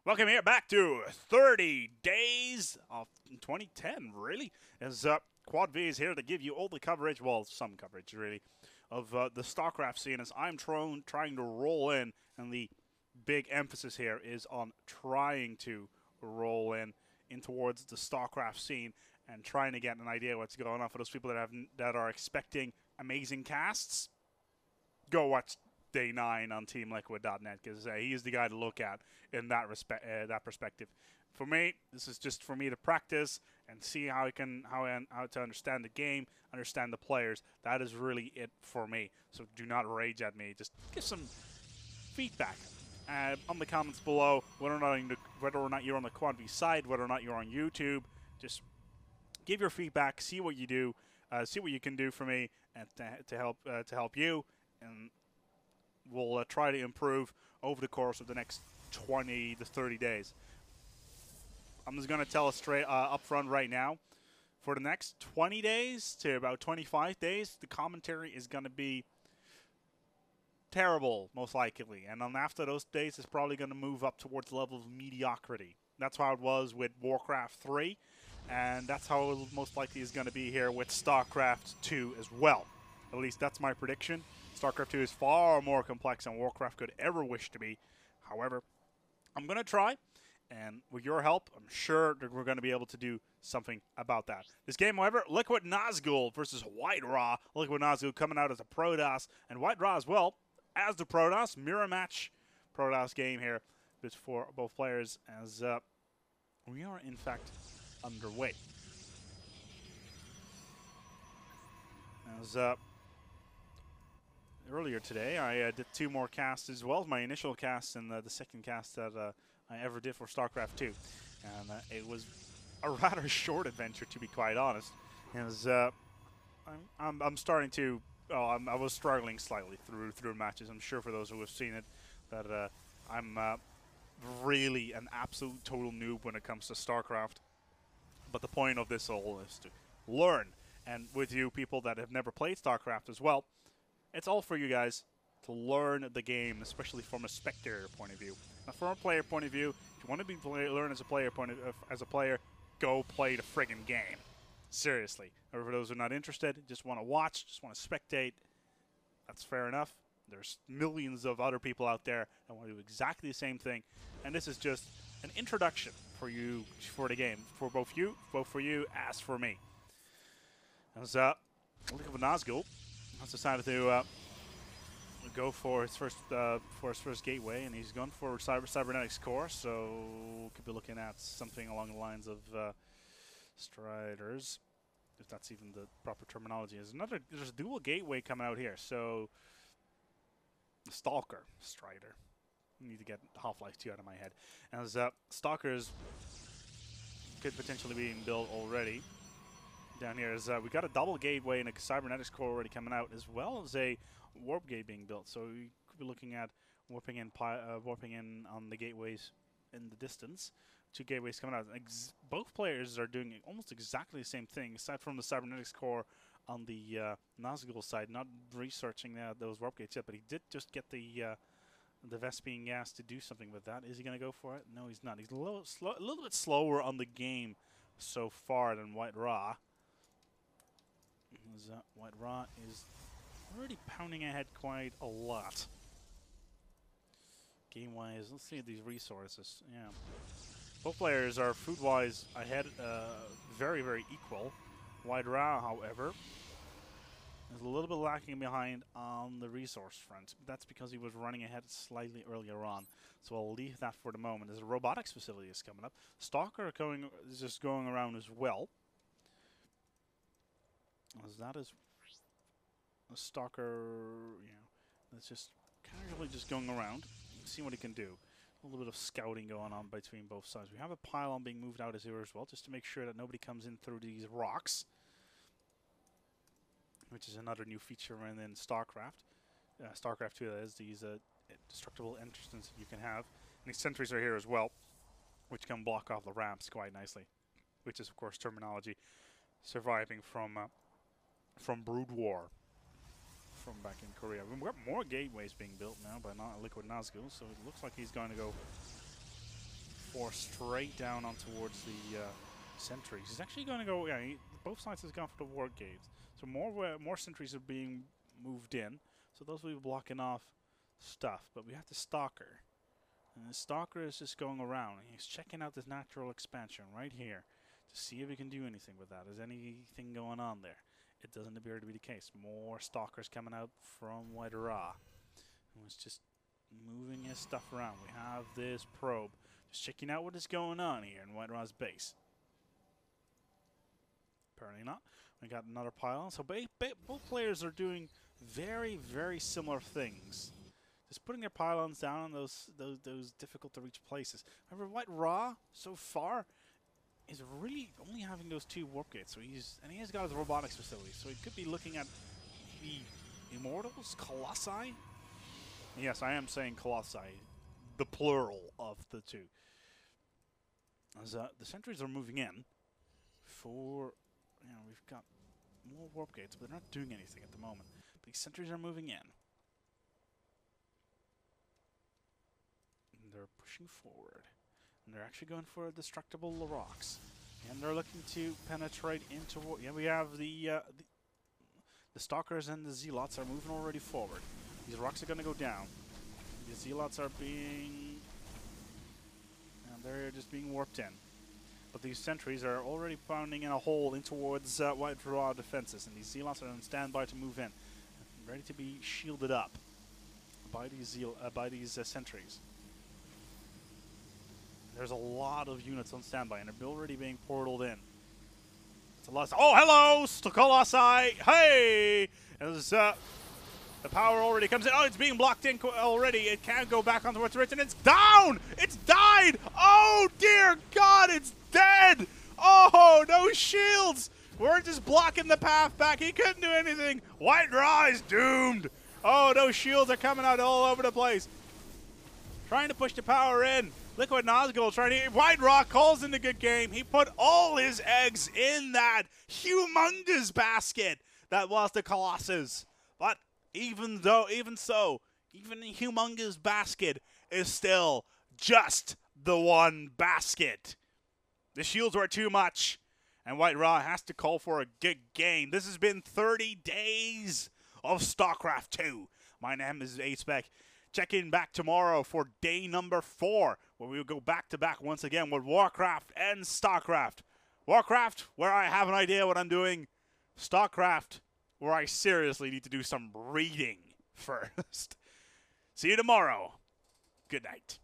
Welcome here back to 30 Days of 2010, really. As Quad V is here to give you all the coverage, well, some coverage, really, of the Starcraft scene as I'm trying to roll in, and the big emphasis here is on trying to roll in towards the Starcraft scene and trying to get an idea what's going on for those people that are expecting amazing casts. Go watch Day 9 on TeamLiquid.net because he is the guy to look at in that perspective. For me, this is just for me to practice and see how to understand the game, understand the players. That is really it for me. So do not rage at me. Just give some feedback on the comments below, whether or not you're on the Quad V side, whether or not you're on YouTube. Just give your feedback, see what you do, see what you can do for me, and to help you. And we'll try to improve over the course of the next 20 to 30 days. I'm just going to tell us straight up front right now. For the next 20 days to about 25 days, the commentary is going to be terrible, most likely. And then after those days, it's probably going to move up towards the level of mediocrity. That's how it was with Warcraft 3, and that's how it most likely is going to be here with Starcraft 2 as well. At least that's my prediction. Starcraft 2 is far more complex than Warcraft could ever wish to be. However, I'm going to try, and with your help, I'm sure that we're going to be able to do something about that. This game, however, Liquid Nazgul versus WhiteRa. Liquid Nazgul coming out as a Protoss, and WhiteRa as well as the Protoss. Mirror match Protoss game here for both players as we are, in fact, underway. As earlier today, I did 2 more casts as well as my initial cast and the second cast that I ever did for StarCraft 2. And it was a rather short adventure, to be quite honest. As I'm starting to, I was struggling slightly through matches. I'm sure for those who have seen it that I'm really an absolute total noob when it comes to StarCraft. But the point of this all is to learn. And with you people that have never played StarCraft as well, it's all for you guys to learn the game, especially from a spectator point of view. Now, from a player point of view, if you want to learn as a player, go play the friggin' game. Seriously. Or for those who are not interested, just want to watch, just want to spectate, that's fair enough. There's millions of other people out there that want to do exactly the same thing, and this is just an introduction for you for the game, for both for you as for me. As look at Nazgul has decided to go for his first gateway, and he's gone for cybernetics core. So could be looking at something along the lines of Striders, if that's even the proper terminology. There's a dual gateway coming out here. So Stalker Strider. I need to get Half-Life 2 out of my head. As Stalkers could potentially be built already. Down here is we got a double gateway and a cybernetics core already coming out, as well as a warp gate being built. So we could be looking at warping in on the gateways in the distance. 2 gateways coming out. Both players are doing almost exactly the same thing, aside from the cybernetics core on the Nazgul side. Not researching those warp gates yet, but he did just get the Vespian gas to do something with that. Is he going to go for it? No, he's not. He's a little bit slower on the game so far than WhiteRa. WhiteRa is already pounding ahead quite a lot. Game-wise, let's see these resources. Yeah, both players are food-wise ahead, very, very equal. WhiteRa, however, is a little bit lacking behind on the resource front. That's because he was running ahead slightly earlier on. So I'll leave that for the moment. There's a robotics facility is coming up. Stalker is just going around as well. As that is a Stalker, that's just casually just going around, see what he can do. A little bit of scouting going on between both sides. We have a pylon being moved out as here as well, just to make sure that nobody comes in through these rocks, which is another new feature in StarCraft. StarCraft 2, that is, these destructible entrances you can have. And these sentries are here as well, which can block off the ramps quite nicely, which is, of course, terminology surviving from Brood War from back in Korea. We've got more gateways being built now by Liquid Nazgul, so it looks like he's going to go force straight down on towards the sentries. He's actually going to go. Yeah, both sides has gone for the war gates. So more sentries are being moved in. So those will be blocking off stuff. But we have the Stalker. And the Stalker is just going around. He's checking out this natural expansion right here to see if he can do anything with that. Is anything going on there? It doesn't appear to be the case. More Stalkers coming out from WhiteRa. It's just moving his stuff around. We have this probe just checking out what is going on here in WhiteRa's base. Apparently not. We got another pylon. So both players are doing very, very similar things. Just putting their pylons down on those difficult to reach places. However, WhiteRa so far is really only having those 2 warp gates. So he has got his robotics facility. So he could be looking at the Immortals, Colossi. Yes, I am saying Colossi, the plural of the 2. As the sentries are moving in for, we've got more warp gates, but they're not doing anything at the moment. But these sentries are moving in. And they're pushing forward. And they're actually going for destructible rocks. And they're looking to penetrate into what, we have the Stalkers and the Zealots are moving already forward. These rocks are going to go down. The Zealots are being, they're just being warped in. But these sentries are already pounding in a hole in towards WhiteRa defenses, and these Zealots are on standby to move in, ready to be shielded up by these sentries. There's a lot of units on standby, and they're already being portaled in. It's a lot. Oh, hello, Colossi! Hey, there's the power already comes in. Oh, it's being blocked in already. It can't go back onto what's written. It's down! It's died! Oh, dear God, it's dead! Oh, no shields! We're just blocking the path back. He couldn't do anything. WhiteRa is doomed. Oh, those shields are coming out all over the place. Trying to push the power in. Look what Nazgul trying to. WhiteRa calls in the good game. He put all his eggs in that humongous basket that was the Colossus. But even so, even the humongous basket is still just the one basket. The shields were too much, and WhiteRa has to call for a good game. This has been 30 days of Starcraft 2. My name is A-Spec. Check in back tomorrow for day number 4, where we will go back-to-back once again with Warcraft and Starcraft. Warcraft, where I have an idea what I'm doing. Starcraft, where I seriously need to do some reading first. See you tomorrow. Good night.